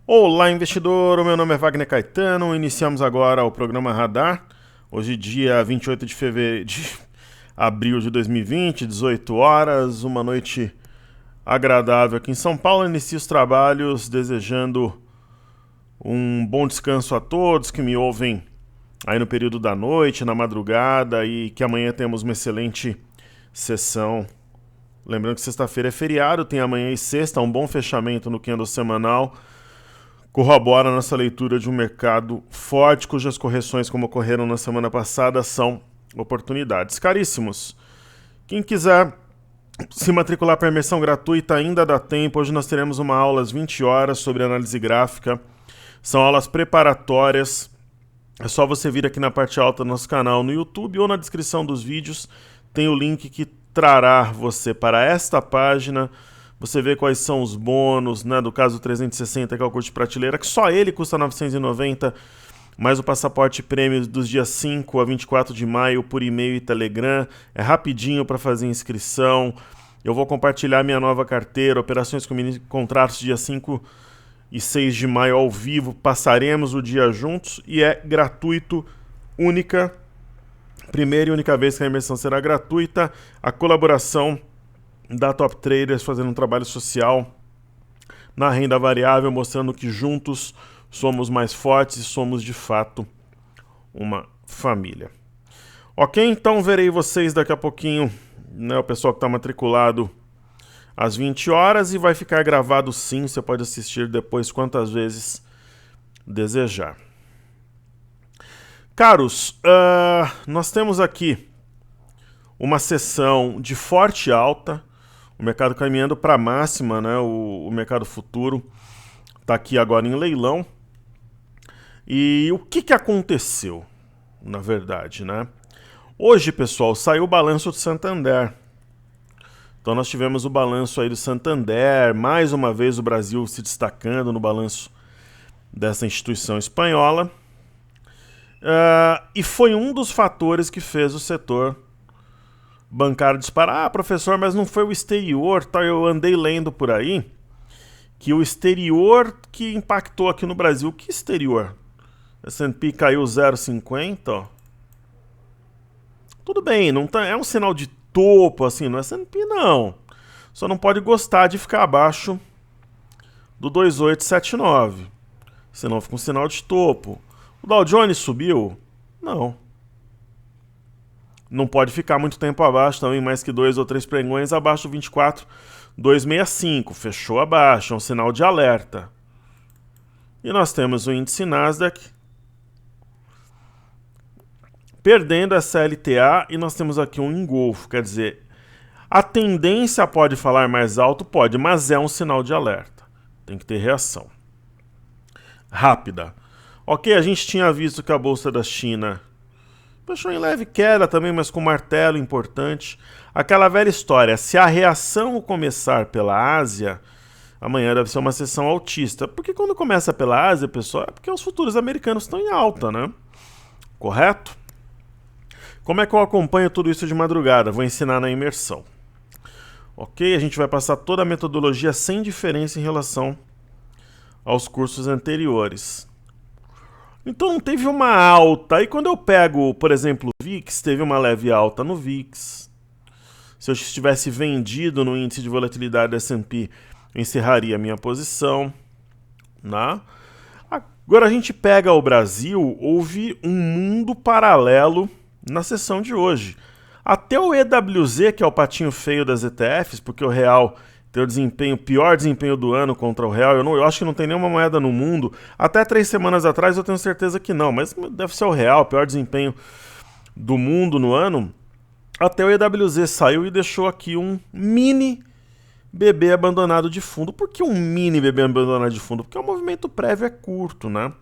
Olá, investidor! O meu nome é Wagner Caetano. Iniciamos agora o programa Radar. Hoje, dia 28 de abril de 2020, 18 horas, uma noite agradável aqui em São Paulo. Inicio os trabalhos desejando um bom descanso a todos que me ouvem aí no período da noite, na madrugada, e que amanhã temos uma excelente sessão. Lembrando que sexta-feira é feriado, tem amanhã e sexta, um bom fechamento no candle semanal. Corrobora a nossa leitura de um mercado forte, cujas correções, como ocorreram na semana passada, são oportunidades. Caríssimos, quem quiser se matricular para a imersão gratuita ainda dá tempo. Hoje nós teremos uma aula às 20 horas sobre análise gráfica. São aulas preparatórias. É só você vir aqui na parte alta do nosso canal no YouTube ou na descrição dos vídeos. Tem o link que trará você para esta página. Você vê quais são os bônus, né, do caso 360, que é o curso de prateleira, que só ele custa R$ 990, mais o passaporte prêmio dos dias 5 a 24 de maio por e-mail e Telegram. É rapidinho para fazer inscrição. Eu vou compartilhar minha nova carteira, operações com mini contratos, dia 5 e 6 de maio ao vivo. Passaremos o dia juntos e é gratuito, primeira e única vez que a imersão será gratuita. A colaboração da Top Traders fazendo um trabalho social na renda variável, mostrando que juntos somos mais fortes e somos de fato uma família. Ok, então verei vocês daqui a pouquinho, né, o pessoal que está matriculado às 20 horas, e vai ficar gravado sim, você pode assistir depois quantas vezes desejar. Caros, nós temos aqui uma sessão de forte alta, o mercado caminhando para a máxima, né? O mercado futuro está aqui agora em leilão. E o que aconteceu, na verdade, né? Hoje, pessoal, saiu o balanço do Santander. Então nós tivemos o balanço aí do Santander, mais uma vez o Brasil se destacando no balanço dessa instituição espanhola. E foi um dos fatores que fez o setor bancário disparar. Professor, mas não foi o exterior, tá? Eu andei lendo por aí que o exterior que impactou aqui no Brasil. Que exterior? S&P caiu 0,50, ó. Tudo bem, não tá, é um sinal de topo assim no S&P, não. Só não pode gostar de ficar abaixo do 2879. Senão fica um sinal de topo. O Dow Jones subiu? Não. Não pode ficar muito tempo abaixo também, mais que 2 ou 3 pregões abaixo do 24,265. Fechou abaixo, é um sinal de alerta. E nós temos o índice Nasdaq perdendo essa LTA, e nós temos aqui um engolfo. Quer dizer, a tendência pode falar mais alto? Pode, mas é um sinal de alerta. Tem que ter reação rápida. Ok, a gente tinha visto que a Bolsa da China fechou em leve queda também, mas com martelo importante. Aquela velha história, se a reação começar pela Ásia, amanhã deve ser uma sessão altista. Porque quando começa pela Ásia, pessoal, é porque os futuros americanos estão em alta, né? Correto? Como é que eu acompanho tudo isso de madrugada? Vou ensinar na imersão. Ok? A gente vai passar toda a metodologia sem diferença em relação aos cursos anteriores. Então não teve uma alta. E quando eu pego, por exemplo, o VIX, teve uma leve alta no VIX. Se eu estivesse vendido no índice de volatilidade do S&P, eu encerraria a minha posição, né? Agora a gente pega o Brasil, houve um mundo paralelo na sessão de hoje. Até o EWZ, que é o patinho feio das ETFs, porque o real tem o pior desempenho do ano contra o real. Eu acho que não tem nenhuma moeda no mundo. Até 3 semanas atrás eu tenho certeza que não, mas deve ser o real, o pior desempenho do mundo no ano. Até o EWZ saiu e deixou aqui um mini bebê abandonado de fundo. Por que um mini bebê abandonado de fundo? Porque o movimento prévio é curto, né?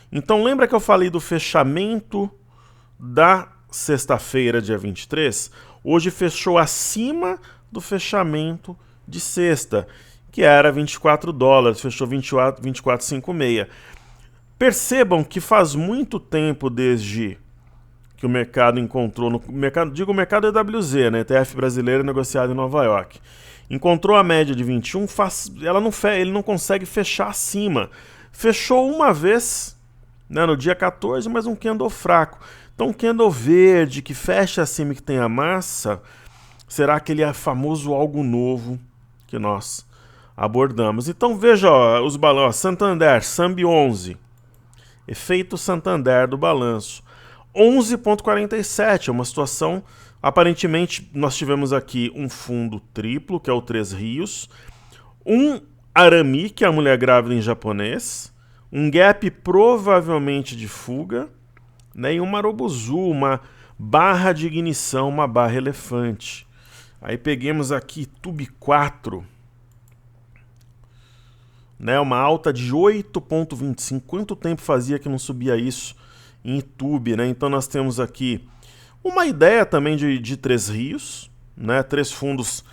Então lembra que eu falei do fechamento da sexta-feira, dia 23? Hoje fechou acima do fechamento de sexta, que era 24 dólares, fechou 24,56. Percebam que faz muito tempo desde que o mercado encontrou, o mercado EWZ, né, ETF brasileiro negociado em Nova York, Encontrou a média de 21, ele não consegue fechar acima. Fechou uma vez, né, no dia 14, mas um candle fraco. Então, um candle verde que fecha acima e que tem a massa, será aquele famoso algo novo que nós abordamos. Então, veja ó, os balanços. Santander, Sambi 11. Efeito Santander do balanço. 11,47, é uma situação... Aparentemente, nós tivemos aqui um fundo triplo, que é o Três Rios, um arami, que é a mulher grávida em japonês, um gap provavelmente de fuga, né, e um marubozu, uma barra de ignição, uma barra elefante. Aí peguemos aqui Tube 4, né, uma alta de 8,25. Quanto tempo fazia que não subia isso em Itube, né? Então nós temos aqui uma ideia também de Três Rios, né? Três fundos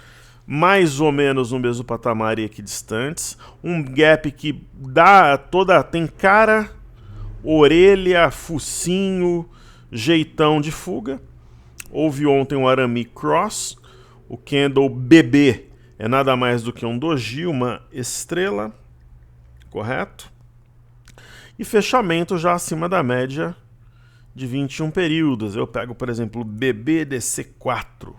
mais ou menos no mesmo patamar e equidistantes. Um gap que tem cara, orelha, focinho, jeitão de fuga. Houve ontem um Arami Cross. O candle BB é nada mais do que um doji, uma estrela, correto? E fechamento já acima da média de 21 períodos. Eu pego, por exemplo, o BBDC4.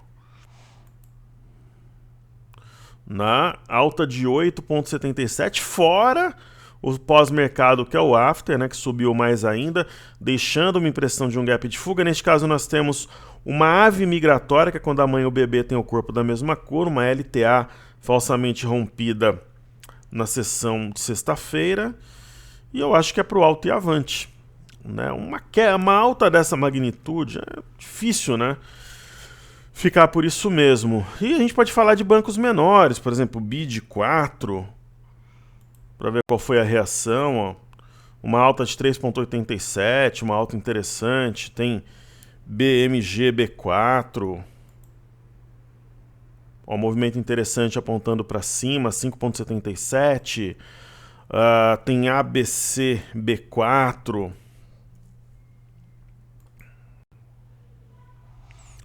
Na alta de 8,77, fora o pós-mercado, que é o after, né, que subiu mais ainda, deixando uma impressão de um gap de fuga. Neste caso, nós temos uma ave migratória, que é quando a mãe e o bebê têm o corpo da mesma cor, uma LTA falsamente rompida na sessão de sexta-feira. E eu acho que é para o alto e avante. Né? Uma alta dessa magnitude é difícil, né? Ficar por isso mesmo. E a gente pode falar de bancos menores, por exemplo, BID 4, para ver qual foi a reação. Ó. Uma alta de 3,87, uma alta interessante. Tem BMG B4. Ó, um movimento interessante apontando para cima, 5,77. Tem ABC B4.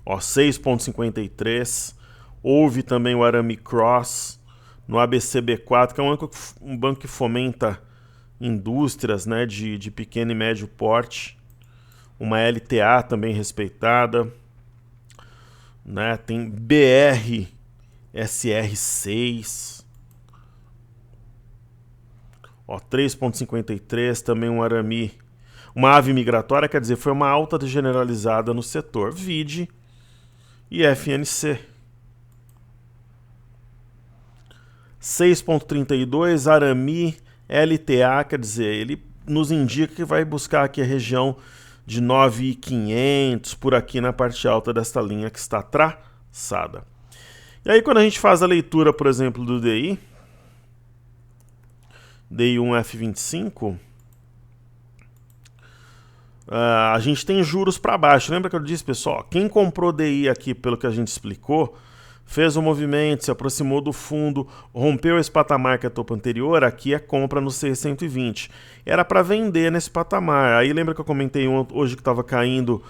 Ó, 6,53. Houve também o Arami Cross no ABCB4, que é um banco que fomenta indústrias, né, de pequeno e médio porte. Uma LTA também respeitada. Né, tem BRSR6. Ó, 3,53. Também um Arami. Uma ave migratória, quer dizer, foi uma alta generalizada no setor. VID e FNC. 6,32, Arami, LTA, quer dizer, ele nos indica que vai buscar aqui a região de 9.500, por aqui na parte alta desta linha que está traçada. E aí quando a gente faz a leitura, por exemplo, do DI 1F25, a gente tem juros para baixo. Lembra que eu disse, pessoal? Quem comprou DI aqui, pelo que a gente explicou, fez um movimento, se aproximou do fundo, rompeu esse patamar que é topo anterior, aqui é compra no 620. Era para vender nesse patamar. Aí lembra que eu comentei hoje que estava caindo,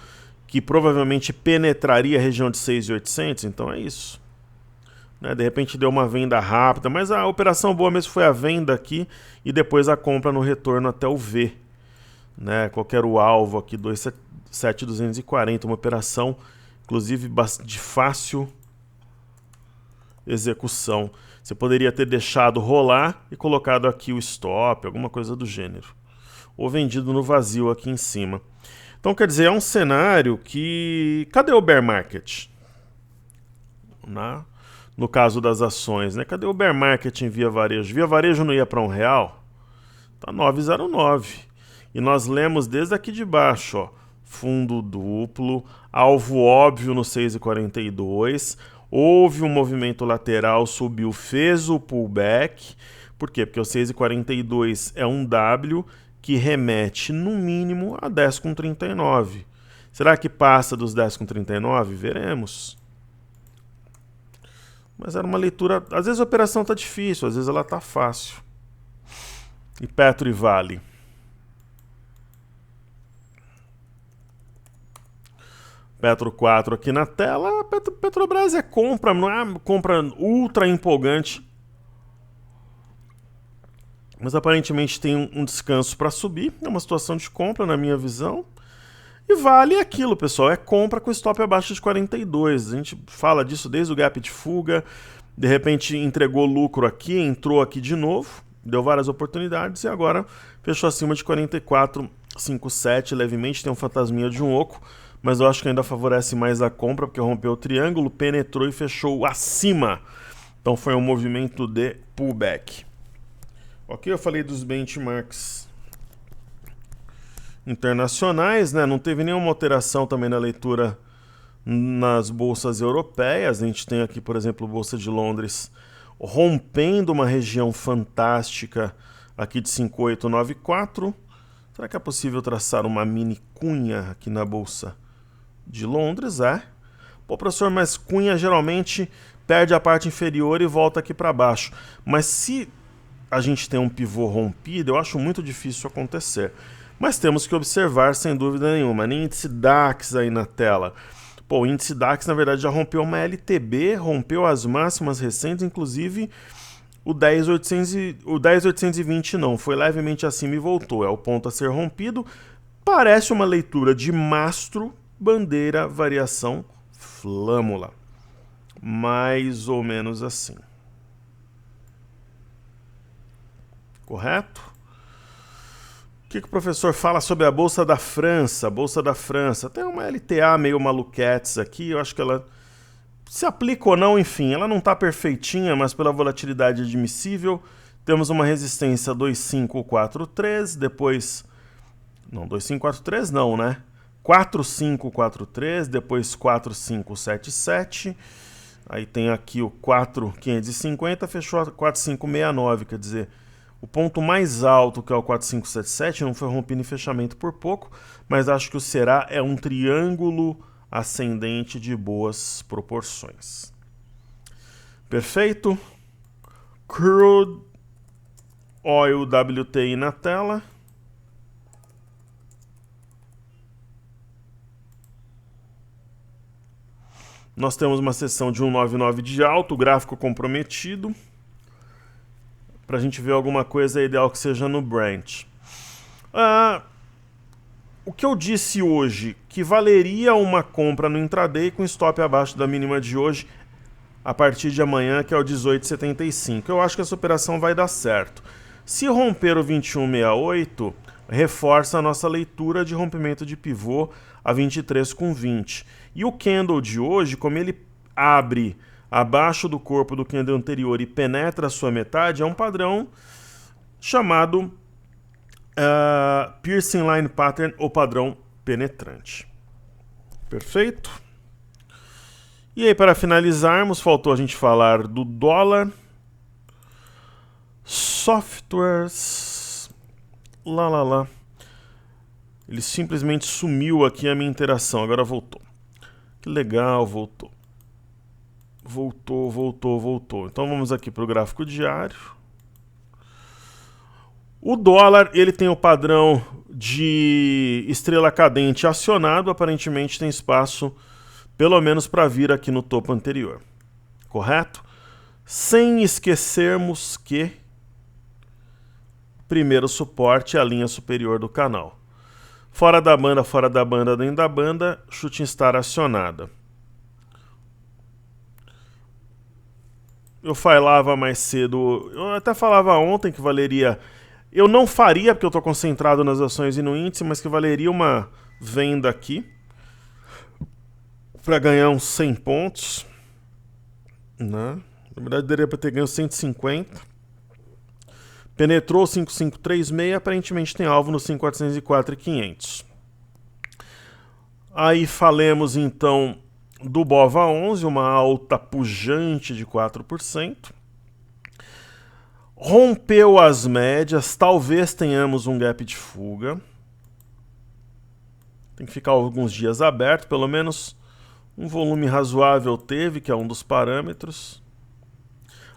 que provavelmente penetraria a região de 6.800? Então é isso. Né? De repente deu uma venda rápida, mas a operação boa mesmo foi a venda aqui e depois a compra no retorno até o V. Né, qual que era o alvo aqui, 207.240, uma operação inclusive de fácil execução. Você poderia ter deixado rolar e colocado aqui o stop, alguma coisa do gênero, ou vendido no vazio aqui em cima. Então quer dizer, é um cenário que... Cadê o bear market? No caso das ações, né? Cadê o bear market em Via Varejo? Via Varejo não ia para R$1? Tá 9,09. E nós lemos desde aqui de baixo, ó, fundo duplo, alvo óbvio no 6,42, houve um movimento lateral, subiu, fez o pullback. Por quê? Porque o 6,42 é um W que remete no mínimo a 10,39. Será que passa dos 10,39? Veremos. Mas era uma leitura... Às vezes a operação está difícil, às vezes ela está fácil. E Petro e Vale? Petro 4 aqui na tela. Petrobras é compra, não é compra ultra empolgante. Mas aparentemente tem um descanso para subir. É uma situação de compra, na minha visão. E vale aquilo, pessoal. É compra com stop abaixo de 42. A gente fala disso desde o gap de fuga. De repente entregou lucro aqui, entrou aqui de novo. Deu várias oportunidades e agora fechou acima de 44,57 levemente. Tem um fantasminha de um oco, mas eu acho que ainda favorece mais a compra, porque rompeu o triângulo, penetrou e fechou acima. Então foi um movimento de pullback. Ok, eu falei dos benchmarks internacionais, né? Não teve nenhuma alteração também na leitura nas bolsas europeias. A gente tem aqui, por exemplo, a Bolsa de Londres rompendo uma região fantástica aqui de 5894. Será que é possível traçar uma mini cunha aqui na Bolsa de Londres? Pô, professor, mas cunha geralmente perde a parte inferior e volta aqui para baixo. Mas se a gente tem um pivô rompido, eu acho muito difícil isso acontecer. Mas temos que observar, sem dúvida nenhuma, índice DAX aí na tela. Pô, o índice DAX, na verdade, já rompeu uma LTB, rompeu as máximas recentes, inclusive o 10.820 não, foi levemente acima e voltou. É o ponto a ser rompido. Parece uma leitura de mastro, bandeira, variação, flâmula. Mais ou menos assim. Correto? O que o professor fala sobre a Bolsa da França? Bolsa da França. Tem uma LTA meio maluquetes aqui, eu acho que ela se aplica ou não, enfim, ela não está perfeitinha, mas pela volatilidade admissível. Temos uma resistência 2543, depois... Não, 2543 não, né? 4543, depois 4577. Aí tem aqui o 4550, fechou a 4569, quer dizer... O ponto mais alto, que é o 4577, não foi rompido em fechamento por pouco, mas acho que o Será é um triângulo ascendente de boas proporções. Perfeito? Crude Oil WTI na tela. Nós temos uma seção de 199 de alto, gráfico comprometido. Para a gente ver alguma coisa, é ideal que seja no Brent. O que eu disse hoje, que valeria uma compra no intraday com stop abaixo da mínima de hoje, a partir de amanhã, que é o 18,75. Eu acho que essa operação vai dar certo. Se romper o 21,68, reforça a nossa leitura de rompimento de pivô a 23,20. E o candle de hoje, como ele abre abaixo do corpo do candle anterior e penetra a sua metade, é um padrão chamado Piercing Line Pattern, ou padrão penetrante. Perfeito? E aí, para finalizarmos, faltou a gente falar do dólar. Softwares. Ele simplesmente sumiu aqui a minha interação, agora voltou. Que legal, voltou. Voltou. Então vamos aqui para o gráfico diário. O dólar, ele tem o padrão de estrela cadente acionado, aparentemente tem espaço pelo menos para vir aqui no topo anterior. Correto? Sem esquecermos que primeiro suporte é a linha superior do canal. Fora da banda, dentro da banda, shooting star acionada. Eu falava mais cedo, eu até falava ontem que valeria... Eu não faria, porque eu estou concentrado nas ações e no índice, mas que valeria uma venda aqui para ganhar uns 100 pontos. Né? Na verdade, daria para ter ganho 150. Penetrou 5536, aparentemente tem alvo no 5404 e 500. Aí falemos então do BOVA11, uma alta pujante de 4%. Rompeu as médias, talvez tenhamos um gap de fuga. Tem que ficar alguns dias aberto, pelo menos um volume razoável teve, que é um dos parâmetros.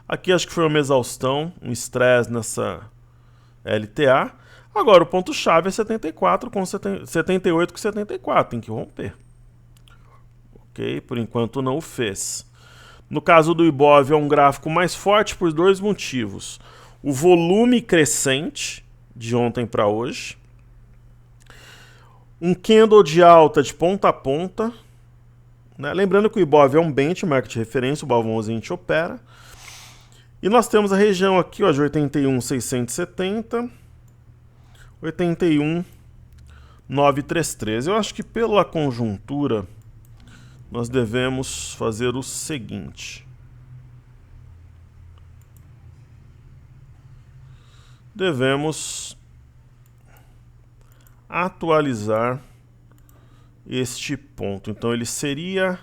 Aqui acho que foi uma exaustão, um estresse nessa LTA. Agora o ponto-chave é 74 com 78 com 74, tem que romper. ok? Por enquanto não o fez. No caso do Ibov é um gráfico mais forte por dois motivos. O volume crescente de ontem para hoje. Um candle de alta de ponta a ponta. Né? Lembrando que o Ibov é um benchmark de referência, o Ibov 11 a gente opera. E nós temos a região aqui ó, de 81.670, 81.933. Eu acho que pela conjuntura nós devemos fazer o seguinte. Devemos atualizar este ponto. Então ele seria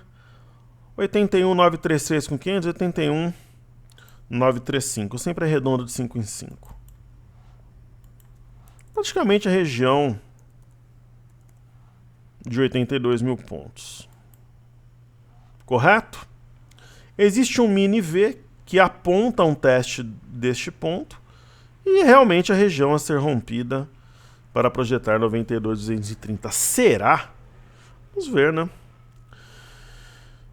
81.933 com 500, 81.935. Sempre arredondo de 5 em 5. Praticamente a região de 82 mil pontos. Correto? Existe um mini V que aponta um teste deste ponto e realmente a região a ser rompida para projetar 92.230. Será? Vamos ver, né?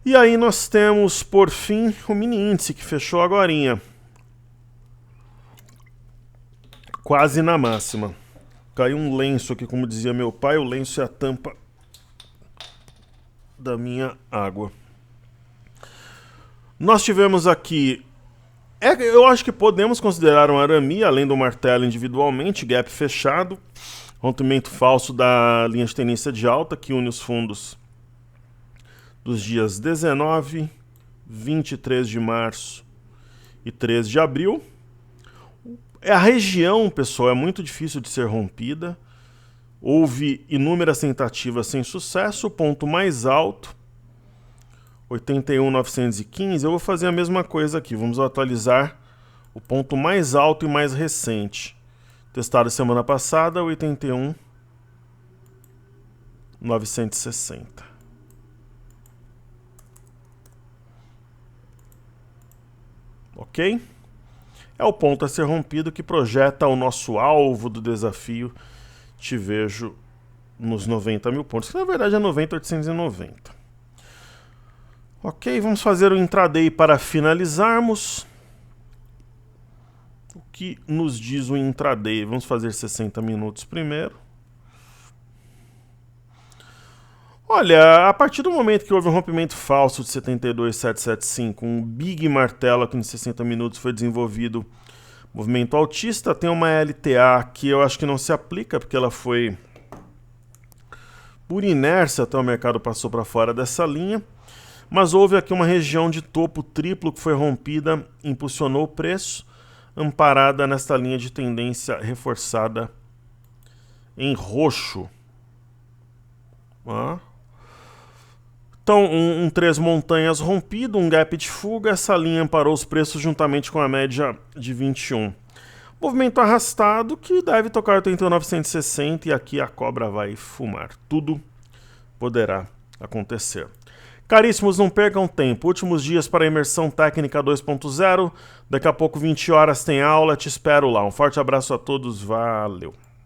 E aí nós temos, por fim, o mini índice que fechou agorinha. Quase na máxima. Caiu um lenço aqui, como dizia meu pai, o lenço é a tampa da minha água. Nós tivemos aqui, eu acho que podemos considerar um arame, além do martelo individualmente, gap fechado, rompimento falso da linha de tendência de alta que une os fundos dos dias 19, 23 de março e 13 de abril. A região, pessoal, é muito difícil de ser rompida. Houve inúmeras tentativas sem sucesso. O ponto mais alto, 81.915. Eu vou fazer a mesma coisa aqui. Vamos atualizar o ponto mais alto e mais recente. Testado semana passada, 81.960. Ok? É o ponto a ser rompido que projeta o nosso alvo do desafio. Te vejo nos 90 mil pontos, que na verdade é 90.890. Ok, vamos fazer o intraday para finalizarmos. O que nos diz o intraday? Vamos fazer 60 minutos primeiro. Olha, a partir do momento que houve um rompimento falso de 72.775, um big martelo aqui nos 60 minutos foi desenvolvido, movimento altista, tem uma LTA que eu acho que não se aplica, porque ela foi por inércia até o mercado passou para fora dessa linha, mas houve aqui uma região de topo triplo que foi rompida, impulsionou o preço, amparada nesta linha de tendência reforçada em roxo. Então, um 3 montanhas rompido, um gap de fuga, essa linha amparou os preços juntamente com a média de 21. Movimento arrastado que deve tocar 81.960 e aqui a cobra vai fumar. Tudo poderá acontecer. Caríssimos, não percam tempo. Últimos dias para a imersão técnica 2.0. Daqui a pouco, 20 horas, tem aula. Te espero lá. Um forte abraço a todos. Valeu!